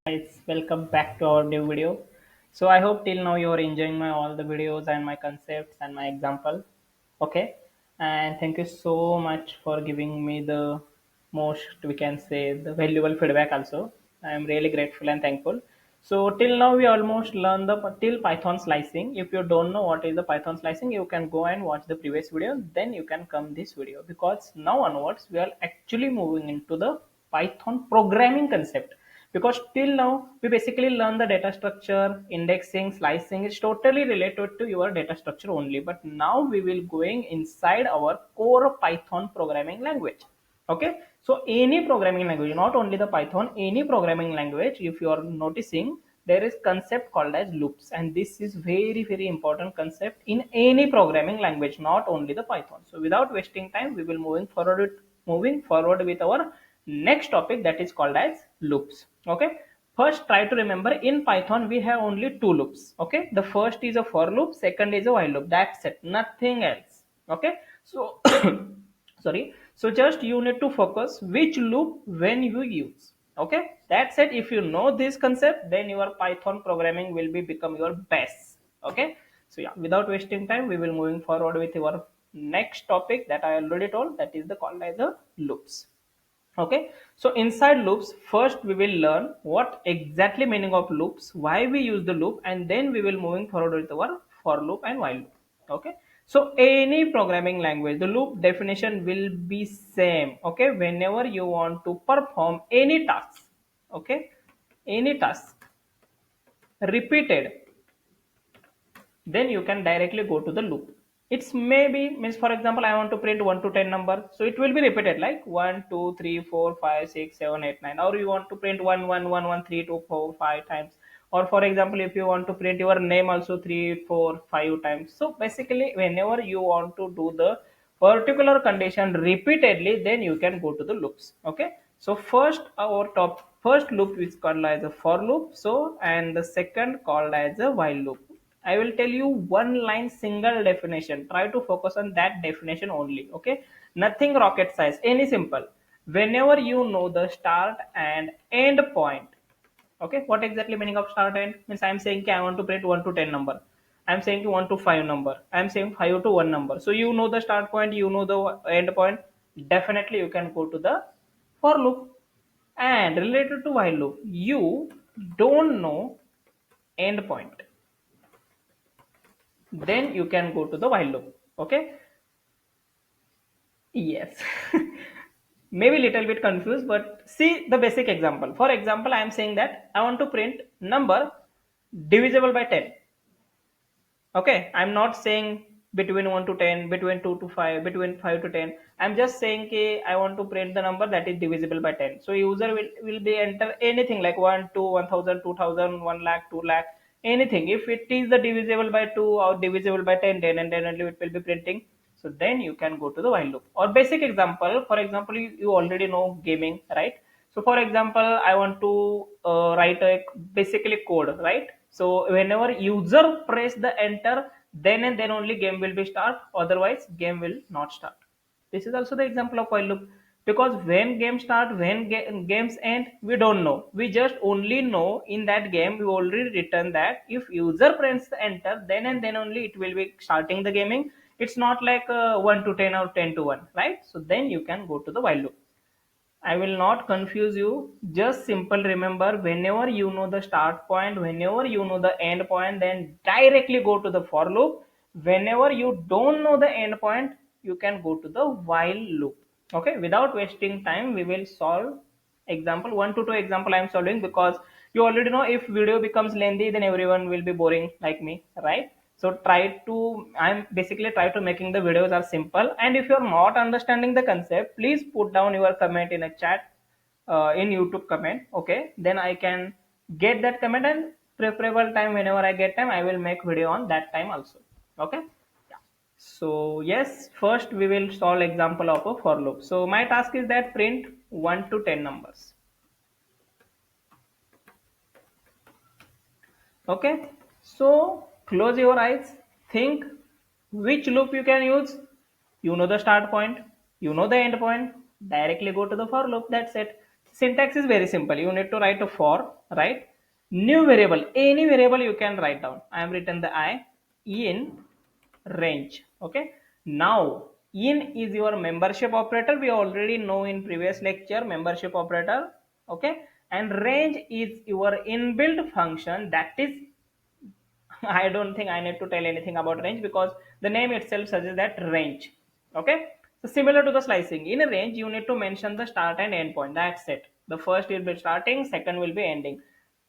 Guys, welcome back to our new video. So I hope till now you're enjoying my all the videos and my concepts and my example. Okay, and thank you so much for giving me the most, we can say, the valuable feedback also. I am really grateful and thankful. So till now we almost learned the till Python slicing. If you don't know what is the Python slicing, you can go and watch the previous video. Then you can come this video, because now onwards we are actually moving into the Python programming concept, because till now we basically learn the data structure, indexing, slicing is totally related to your data structure only, but now we will going inside our core Python programming language. Okay, so any programming language, not only the Python, any programming language, if you are noticing, there is concept called as loops, and this is very important concept in any programming language, not only the Python. So without wasting time, we will moving forward with our next topic, that is called as loops. Okay, first try to remember, in Python we have only two loops. Okay, the first is a for loop, second is a while loop, that's it, nothing else. Okay, so sorry, so just you need to focus which loop when you use. Okay, that's it. If you know this concept, then your Python programming will be become your best. Okay, so yeah, without wasting time, we will moving forward with our next topic that I already told, that is the called as the loops. Okay, so inside loops, first we will learn what exactly meaning of loops, why we use the loop, and then we will moving forward with our for loop and while loop. Okay, so any programming language, the loop definition will be same. Okay, whenever you want to perform any task, okay, any task repeated, then you can directly go to the loop. It's maybe means, for example, I want to print 1 to 10 number, so it will be repeated like 1 2 3 4 5 6 7 8 9, or you want to print 1 1 1 1 3 2 4 5 times, or for example if you want to print your name also 3 4 5 times. So basically whenever you want to do the particular condition repeatedly, then you can go to the loops. Okay, so first loop is called as a for loop, so and the second called as a while loop. I will tell you one line single definition. Try to focus on that definition only. Okay. Nothing rocket science. Any simple. Whenever you know the start and end point. Okay. What exactly meaning of start and means, I am saying I want to print 1 to 10 number. I am saying 1 to 5 number. I am saying 5 to 1 number. So you know the start point, you know the end point. Definitely you can go to the for loop. And related to while loop, you don't know end point, then you can go to the while loop. Okay, yes. Maybe little bit confused, but see the basic example. For example, I am saying that I want to print number divisible by 10. Okay, I'm not saying between 1 to 10, between 2 to 5, between 5 to 10. I'm just saying कि I want to print the number that is divisible by 10. So user will be enter anything like 1, 2, 1000, 2000, 1 lakh, 2 lakh, anything. If it is the divisible by 2 or divisible by 10, then and then only it will be printing. So then you can go to the while loop. Or basic example, for example, you already know gaming, right? So for example, I want to write a basically code, right? So whenever user press the enter, then and then only game will be start. Otherwise, game will not start. This is also the example of while loop, because when game start, when games end, we don't know. We just only know in that game we already written that if user press the enter, then and then only it will be starting the gaming. It's not like 1 to 10 or 10 to 1, right? So then you can go to the while loop. I will not confuse you. Just simple remember, whenever you know the start point, whenever you know the end point, then directly go to the for loop. Whenever you don't know the end point, you can go to the while loop. Okay, without wasting time, we will solve example 1 to 2 example I am solving, because you already know if video becomes lengthy, then everyone will be boring like me, right? So try to, I'm basically try to making the videos are simple, and if you're not understanding the concept, please put down your comment in a chat, in YouTube comment. Okay, then I can get that comment, and preferable time whenever I get time, I will make video on that time also. Okay, so yes, first we will solve example of a for loop. So my task is that print 1 to 10 numbers. Okay, so close your eyes, think which loop you can use. You know the start point, you know the end point, directly go to the for loop, that's it. Syntax is very simple. You need to write a for, right? New variable, any variable you can write down. I am written the I in range. Okay, now in is your membership operator. We already know in previous lecture membership operator. Okay, and range is your inbuilt function. That is, I don't think I need to tell anything about range because the name itself suggests that range. Okay. So similar to the slicing, in a range you need to mention the start and end point. That's it. The first will be starting, second will be ending.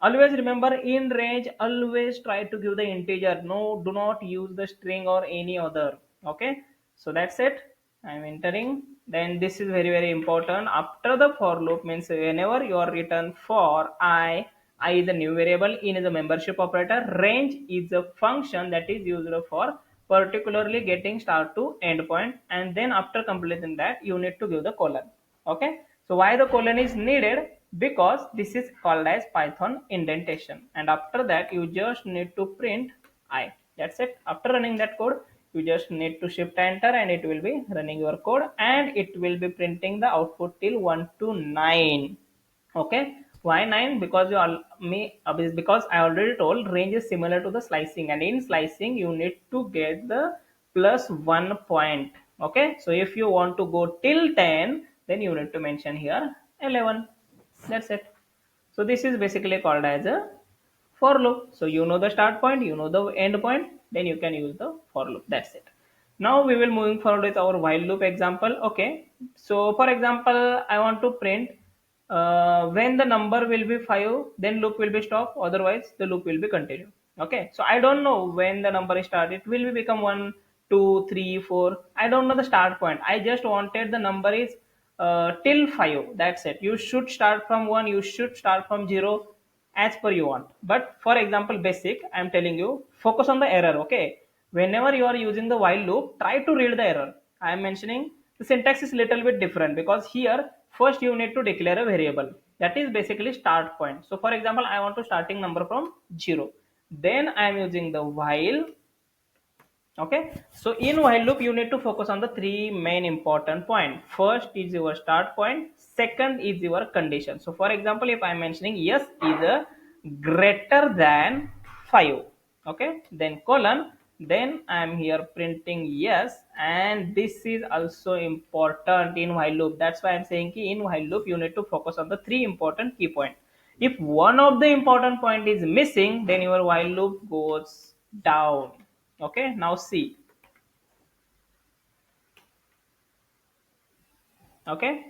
Always remember, in range, always try to give the integer. No, do not use the string or any other. Okay. So that's it. I'm entering. Then this is very very important. After the for loop means whenever you are written for I is a new variable, in is a membership operator, range is a function that is used for particularly getting start to end point, and then after completing that you need to give the colon. Okay, so why the colon is needed? Because this is called as Python indentation, and after that you just need to print I. That's it. After running that code, you just need to shift enter and it will be running your code, and it will be printing the output till 1 to 9. Okay, why 9? Because you all me because I already told range is similar to the slicing, and in slicing you need to get the plus 1 point. Okay, so if you want to go till 10, then you need to mention here 11. That's it. So this is basically called as a for loop. So you know the start point, you know the end point, then you can use the for loop. That's it. Now we will moving forward with our while loop example. Okay, so for example I want to print when the number will be 5, then loop will be stop, otherwise the loop will be continue. Okay, so I don't know when the number is start, it will be become 1, 2, 3, 4. I don't know the start point. I just wanted the number is till 5. That's it. You should start from 1, you should start from 0, as per you want. But for example basic, I am telling you, focus on the error. Okay, whenever you are using the while loop, try to read the error. I am mentioning the syntax is little bit different, because here first you need to declare a variable that is basically start point. So for example I want to starting number from 0, then I am using the while. Okay, so in while loop you need to focus on the three main important point. First is your start point, second is your condition. So for example if I'm mentioning yes is a greater than 5, okay, then colon, then I'm here printing yes, and this is also important in while loop. That's why I'm saying in while loop you need to focus on the three important key point. If one of the important point is missing, then your while loop goes down. Okay, now see. Okay,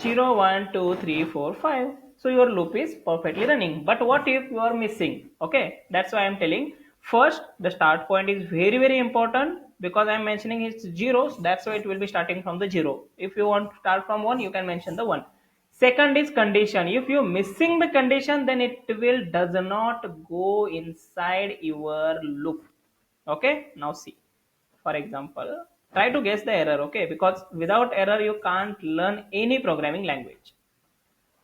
0, 1, 2, 3, 4, 5. So your loop is perfectly running. But what if you are missing? Okay, that's why I'm telling. First, the start point is very very important, because I'm mentioning it's zeros. That's why it will be starting from the 0. If you want to start from 1, you can mention the 1. Second is condition. If you're missing the condition, then it will does not go inside your loop. Okay, now see. For example, try to guess the error. Okay, because without error you can't learn any programming language.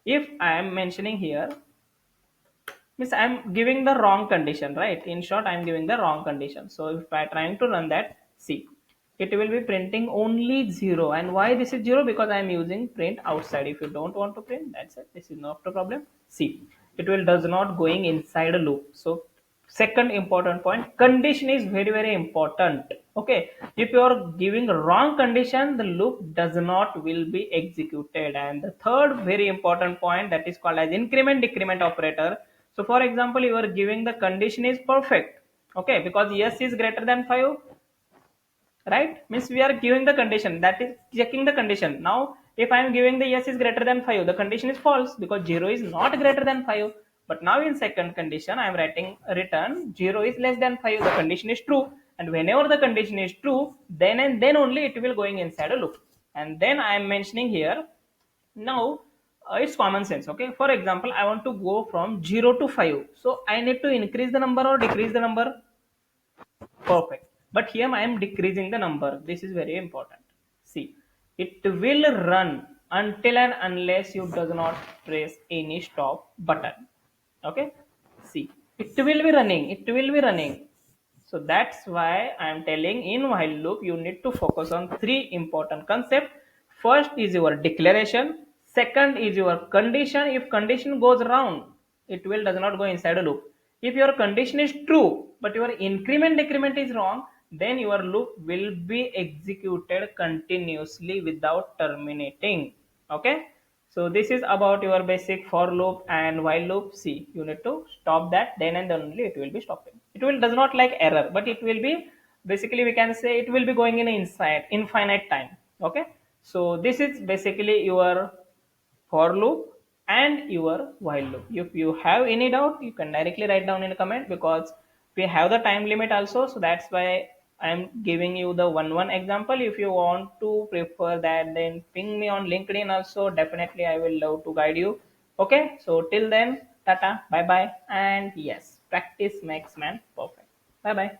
If I am mentioning here, means I am giving the wrong condition, right? In short, I am giving the wrong condition. So if I trying to run that, see, it will be printing only 0. And why this is 0? Because I am using print outside. If you don't want to print, that's it, this is not the problem. See, it will does not going inside a loop. So second important point, condition is very very important. Okay, if you are giving wrong condition, the loop does not will be executed. And the third very important point, that is called as increment decrement operator. So for example you are giving the condition is perfect. Okay, because yes is greater than 5, right? Means we are giving the condition, that is checking the condition. Now if I am giving the yes is greater than 5, the condition is false, because 0 is not greater than 5. But now in second condition I am writing return 0 is less than 5, the condition is true. And whenever the condition is true, then and then only it will going inside a loop. And then I am mentioning here, now it's common sense. Okay, for example I want to go from 0 to 5, so I need to increase the number or decrease the number? Perfect. But here I am decreasing the number. This is very important. See, it will run until and unless you does not press any stop button. Okay. See, it will be running. It will be running. So that's why I am telling in while loop you need to focus on three important concepts. First is your declaration. Second is your condition. If condition goes wrong, it will does not go inside a loop. If your condition is true but your increment decrement is wrong, then your loop will be executed continuously without terminating. Okay, so this is about your basic for loop and while loop. See, you need to stop that, then and then only it will be stopping. It will does not like error, but it will be, basically we can say, it will be going in inside infinite time. Okay, so this is basically your for loop and your while loop. If you have any doubt, you can directly write down in a comment, because we have the time limit also. So that's why I'm giving you the one example. If you want to prefer that, then ping me on LinkedIn also. Definitely, I will love to guide you. Okay, so till then, tata, bye bye, and yes, practice makes man perfect. Bye bye.